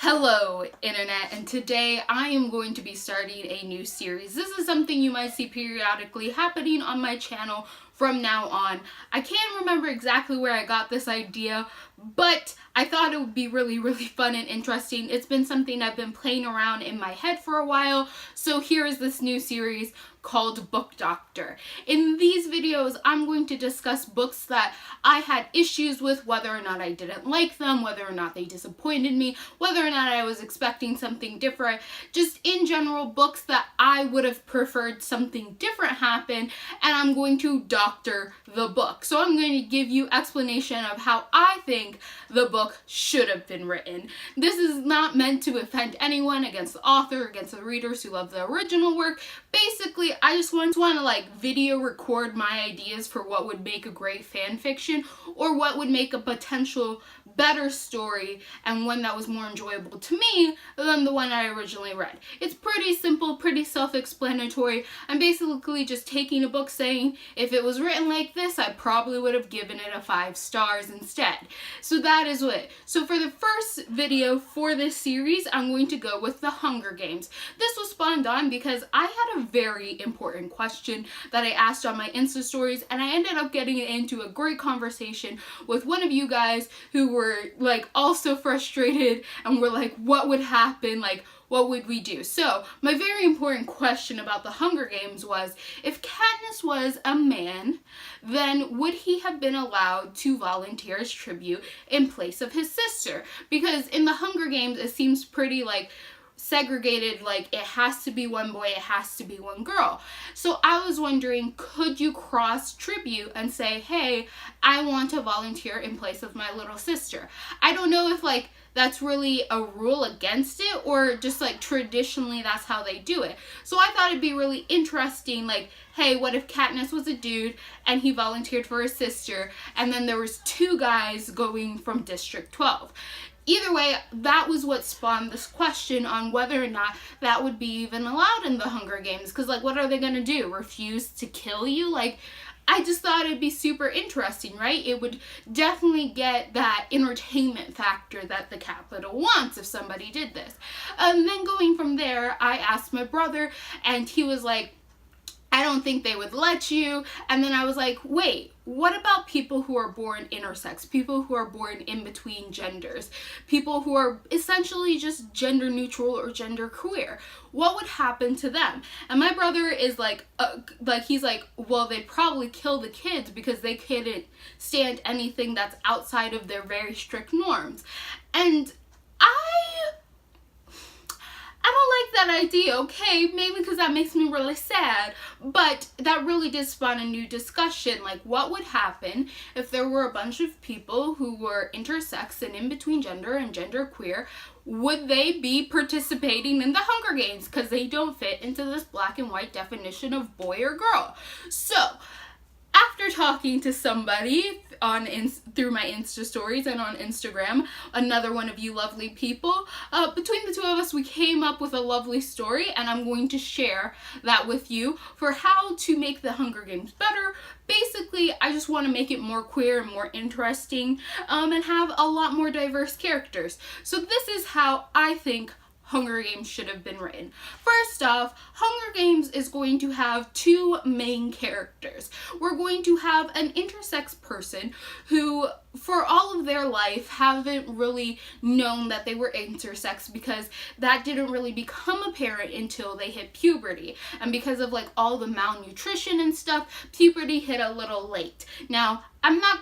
Hello internet, and today I am going to be starting a new series. This is something you might see periodically happening on my channel from now on. I can't remember exactly where I got this idea, but I thought it would be really fun and interesting. It's been something I've been playing around in my head for a while, so here is this new series called Book Doctor. In these videos, I'm going to discuss books that I had issues with, whether or not I didn't like them, whether or not they disappointed me, whether or not I was expecting something different, just in general books that I would have preferred something different happen, and I'm going to doctor the book. So I'm going to give you explanation of how I think the book should have been written. This is not meant to offend anyone, against the author, against the readers who love the original work. Basically, I just want to like video record my ideas for what would make a great fan fiction or what would make a potential better story and one that was more enjoyable to me than the one I originally read. It's pretty simple, pretty self-explanatory. I'm basically just taking a book saying if it was written like this, I probably would have given it a 5 stars instead. So that is it. So for the first video for this series, I'm going to go with The Hunger Games. This was spawned on because I had a very important question that I asked on my Insta stories, and I ended up getting into a great conversation with one of you guys who were like also frustrated and were like, what would happen? Like, what would we do? So my very important question about The Hunger Games was, if Katniss was a man, then would he have been allowed to volunteer as tribute in place of his sister? Because in The Hunger Games, it seems pretty like segregated, like it has to be one boy, it has to be one girl. So I was wondering, could you cross tribute and say, hey, I want to volunteer in place of my little sister? I don't know if like that's really a rule against it or just like traditionally that's how they do it. So I thought it'd be really interesting, like, hey, what if Katniss was a dude and he volunteered for his sister and then there was 2 guys going from District 12? Either way, that was what spawned this question on whether or not that would be even allowed in the Hunger Games. Because, like, what are they going to do? Refuse to kill you? Like, I just thought it'd be super interesting, right? It would definitely get that entertainment factor that the Capitol wants if somebody did this. And then going from there, I asked my brother, and he was like, I don't think they would let you. And then I was like, wait, what about people who are born intersex, people who are born in between genders, people who are essentially just gender neutral or gender queer? What would happen to them? And my brother is like he's like, well, they'd probably kill the kids because they couldn't stand anything that's outside of their very strict norms. And I don't like that idea, okay? Maybe because that makes me really sad, but that really did spawn a new discussion. Like, what would happen if there were a bunch of people who were intersex and in between gender and genderqueer? Would they be participating in the Hunger Games because they don't fit into this black and white definition of boy or girl? So after talking to somebody through my Insta stories and on Instagram, another one of you lovely people, between the 2 of us, we came up with a lovely story, and I'm going to share that with you for how to make the Hunger Games better. Basically, I just want to make it more queer and more interesting, and have a lot more diverse characters. So this is how I think Hunger Games should have been written. First off, Hunger Games is going to have 2 main characters. We're going to have an intersex person who, for all of their life, haven't really known that they were intersex because that didn't really become apparent until they hit puberty. And because of like all the malnutrition and stuff, puberty hit a little late. Now, I'm not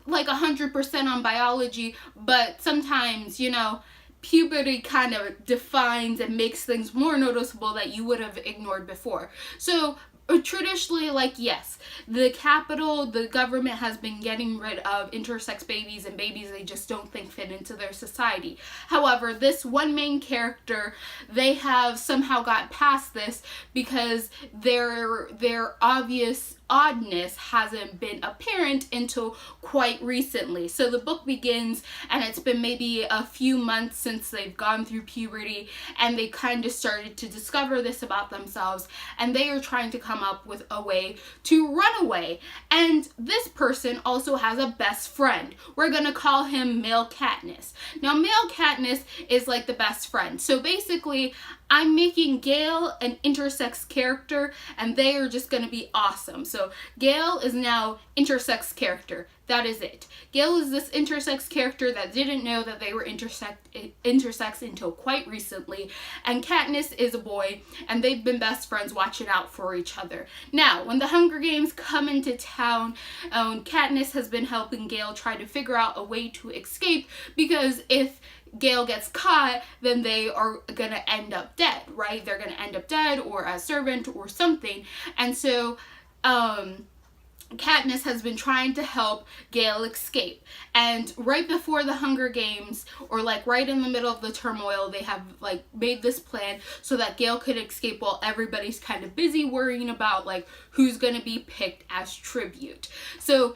like 100% on biology, but sometimes, you know, puberty kind of defines and makes things more noticeable that you would have ignored before. So traditionally, like, yes, the Capitol, the government has been getting rid of intersex babies and babies they just don't think fit into their society. However, this one main character, they have somehow got past this because their obvious oddness hasn't been apparent until quite recently. So the book begins, and it's been maybe a few months since they've gone through puberty, and they kind of started to discover this about themselves, and they are trying to come up with a way to run away. And this person also has a best friend. We're gonna call him Male Katniss. Now, Male Katniss is like the best friend. So basically, I'm making Gale an intersex character, and they are just going to be awesome. So Gale is now intersex character. That is it. Gale is this intersex character that didn't know that they were intersex until quite recently. And Katniss is a boy, and they've been best friends watching out for each other. Now, when the Hunger Games come into town, Katniss has been helping Gale try to figure out a way to escape, because if Gale gets caught, then they are gonna end up dead, right? They're gonna end up dead or a servant or something. And so Katniss has been trying to help Gale escape. And right before the Hunger Games, or like right in the middle of the turmoil, they have like made this plan so that Gale could escape while everybody's kind of busy worrying about like who's gonna be picked as tribute. So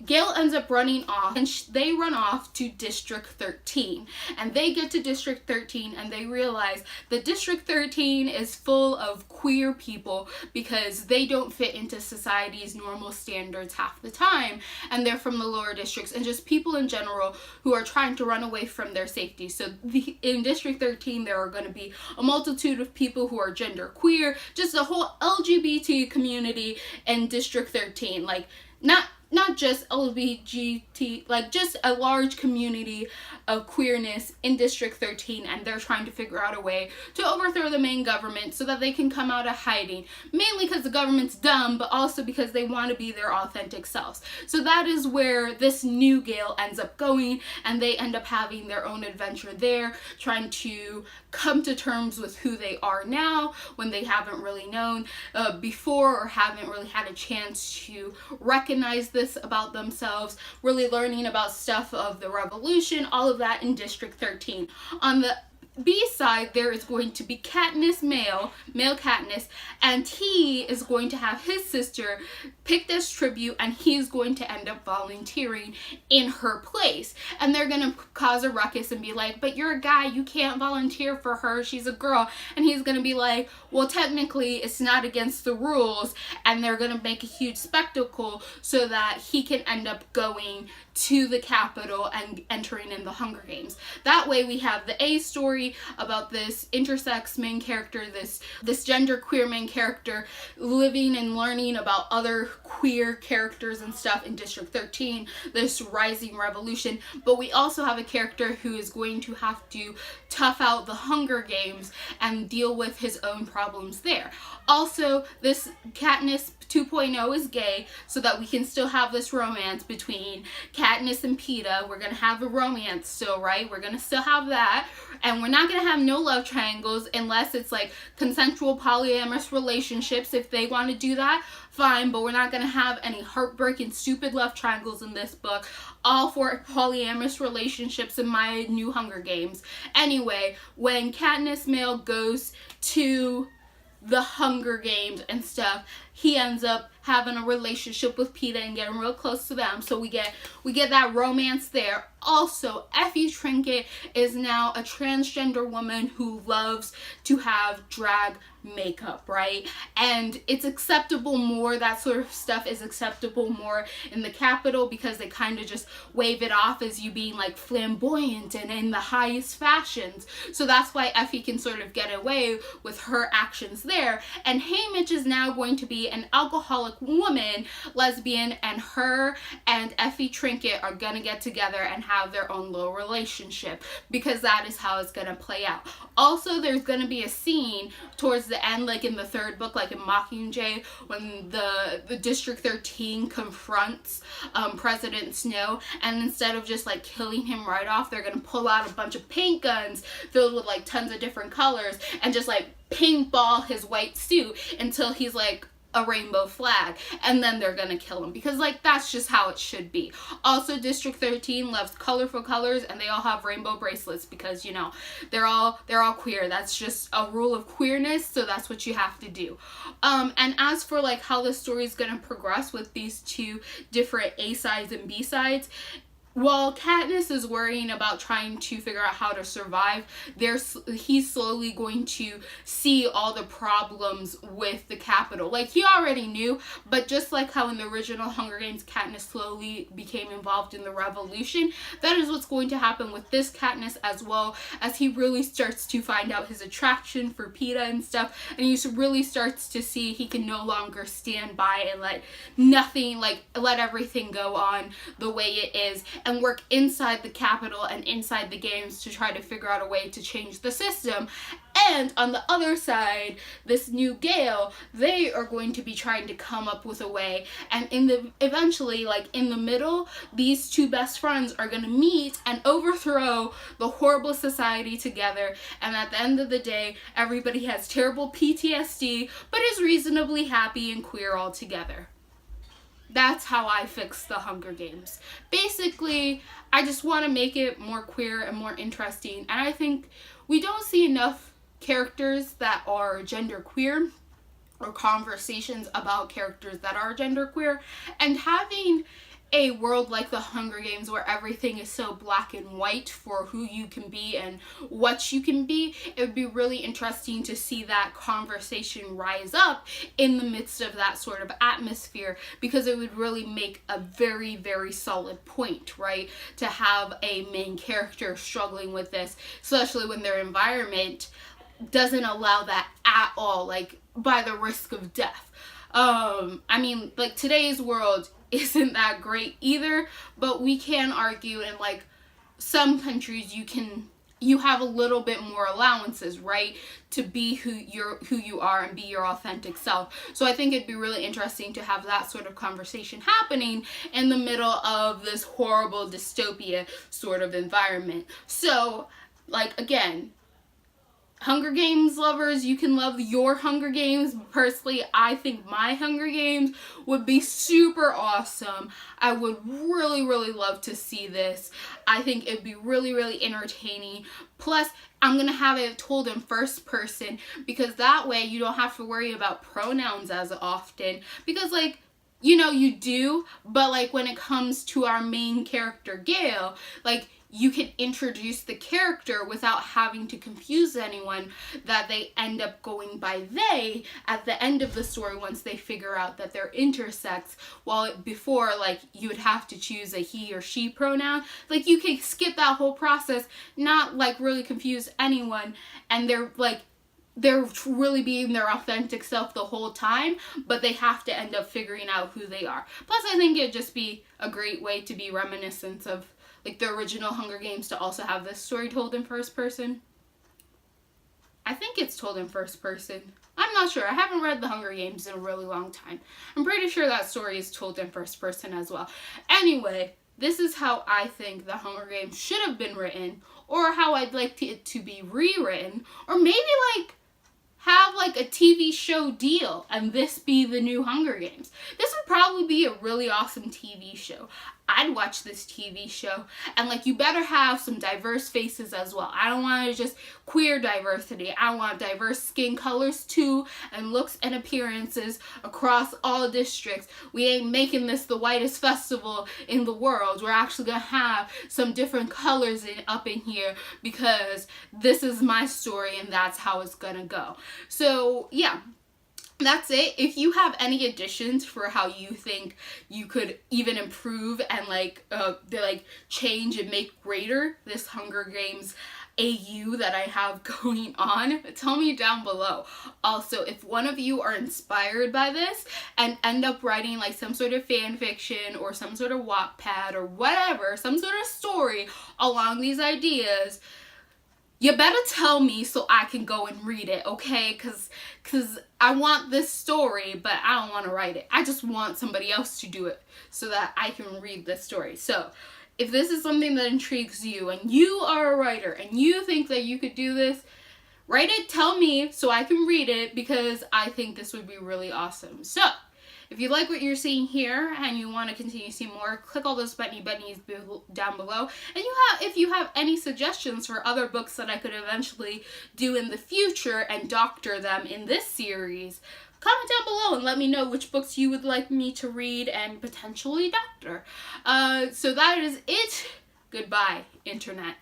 Gale ends up running off, and they run off to District 13. And they get to District 13, and they realize that District 13 is full of queer people because they don't fit into society's normal standards half the time, and they're from the lower districts, and just people in general who are trying to run away from their safety. So in District 13, there are going to be a multitude of people who are gender queer, just a whole LGBT community in District 13. Like, not just LGBT, like just a large community of queerness in District 13, and they're trying to figure out a way to overthrow the main government so that they can come out of hiding, mainly because the government's dumb, but also because they want to be their authentic selves. So that is where this new Gale ends up going, and they end up having their own adventure there, trying to come to terms with who they are now when they haven't really known before, or haven't really had a chance to recognize this about themselves, really learning about stuff of the revolution, all of that in District 13. On the B side, there is going to be Katniss Male Katniss, and he is going to have his sister picked as tribute, and he's going to end up volunteering in her place. And they're going to cause a ruckus and be like, but you're a guy, you can't volunteer for her, she's a girl. And he's going to be like, well, technically it's not against the rules, and they're going to make a huge spectacle so that he can end up going to the Capitol and entering in the Hunger Games. That way we have the A story about this intersex main character, this gender queer main character living and learning about other queer characters and stuff in District 13, this rising revolution. But we also have a character who is going to have to tough out the Hunger Games and deal with his own problems there. Also, this Katniss 2.0 is gay, so that we can still have this romance between Katniss and Peeta. We're gonna have a romance still, right? We're gonna still have that, and we're not gonna have no love triangles unless it's like consensual polyamorous relationships. If they want to do that, fine, but we're not gonna have any heartbreaking stupid love triangles in this book. All for polyamorous relationships in my new Hunger Games. Anyway, when Katniss Male goes to the Hunger Games and stuff, he ends up having a relationship with Peeta and getting real close to them. So we get that romance there. Also, Effie Trinket is now a transgender woman who loves to have drag makeup, right? And it's acceptable more, that sort of stuff is acceptable more in the Capitol, because they kind of just wave it off as you being like flamboyant and in the highest fashions. So that's why Effie can sort of get away with her actions there. And Haymitch is now going to be an alcoholic woman, lesbian, and her and Effie Trinket are gonna get together and have their own little relationship, because that is how it's gonna play out. Also, there's gonna be a scene towards the end, like in the third book, like in Mockingjay, when the District 13 confronts President Snow, and instead of just like killing him right off, they're gonna pull out a bunch of paint guns filled with like tons of different colors and just like paintball his white suit until he's like a rainbow flag, and then they're gonna kill him, because like that's just how it should be. Also, District 13 loves colorful colors, and they all have rainbow bracelets because, you know, they're all queer. That's just a rule of queerness, so that's what you have to do. And as for like how the story is gonna progress with these two different A sides and B sides, while Katniss is worrying about trying to figure out how to survive, he's slowly going to see all the problems with the Capitol. Like, he already knew, but just like how in the original Hunger Games, Katniss slowly became involved in the revolution, that is what's going to happen with this Katniss as well, as he really starts to find out his attraction for Peeta and stuff, and he really starts to see he can no longer stand by and let everything go on the way it is, and work inside the Capitol and inside the games to try to figure out a way to change the system. And on the other side, this new Gale, they are going to be trying to come up with a way, and eventually, like in the middle, these two best friends are going to meet and overthrow the horrible society together, and at the end of the day, everybody has terrible PTSD, but is reasonably happy and queer all together. That's how I fix the Hunger Games. Basically, I just want to make it more queer and more interesting, and I think we don't see enough characters that are genderqueer or conversations about characters that are genderqueer, and having a world like the Hunger Games where everything is so black and white for who you can be and what you can be, it would be really interesting to see that conversation rise up in the midst of that sort of atmosphere, because it would really make a very, very solid point, right? To have a main character struggling with this, especially when their environment doesn't allow that at all, like by the risk of death. I mean, like today's world isn't that great either, but we can argue in like some countries you have a little bit more allowances, right, to be who you are and be your authentic self. So I think it'd be really interesting to have that sort of conversation happening in the middle of this horrible dystopia sort of environment. So, like, again, Hunger Games lovers, you can love your Hunger Games. Personally, I think my Hunger Games would be super awesome. I would really, really love to see this. I think it'd be really, really entertaining. Plus, I'm going to have it told in first person, because that way you don't have to worry about pronouns as often. Because, like, you know, you do, but, like, when it comes to our main character, Gale, like, you can introduce the character without having to confuse anyone that they end up going by they at the end of the story once they figure out that they're intersex, while before, like, you would have to choose a he or she pronoun. Like, you can skip that whole process, not, like, really confuse anyone, and they're really being their authentic self the whole time, but they have to end up figuring out who they are. Plus, I think it'd just be a great way to be reminiscent of like the original Hunger Games, to also have this story told in first person. I think it's told in first person. I'm not sure. I haven't read the Hunger Games in a really long time. I'm pretty sure that story is told in first person as well. Anyway, this is how I think the Hunger Games should have been written, or how I'd like it to be rewritten, or maybe like have like a TV show deal and this be the new Hunger Games. This would probably be a really awesome TV show. I'd watch this TV show, and like, you better have some diverse faces as well. I don't want just queer diversity. I want diverse skin colors too, and looks and appearances across all districts. We ain't making this the whitest festival in the world. We're actually gonna have some different colors up in here, because this is my story and that's how it's gonna go. So yeah, that's it. If you have any additions for how you think you could even improve and change and make greater this Hunger Games AU that I have going on, tell me down below. Also, if one of you are inspired by this and end up writing like some sort of fan fiction or some sort of Wattpad or whatever, some sort of story along these ideas, you better tell me so I can go and read it, okay? Because I want this story, but I don't want to write it. I just want somebody else to do it so that I can read this story. So if this is something that intrigues you and you are a writer and you think that you could do this, Write it, tell me so I can read it, because I think this would be really awesome. So, if you like what you're seeing here and you want to continue to see more, click all those bunnies down below. And if you have any suggestions for other books that I could eventually do in the future and doctor them in this series, comment down below and let me know which books you would like me to read and potentially doctor. So that is it. Goodbye, Internet.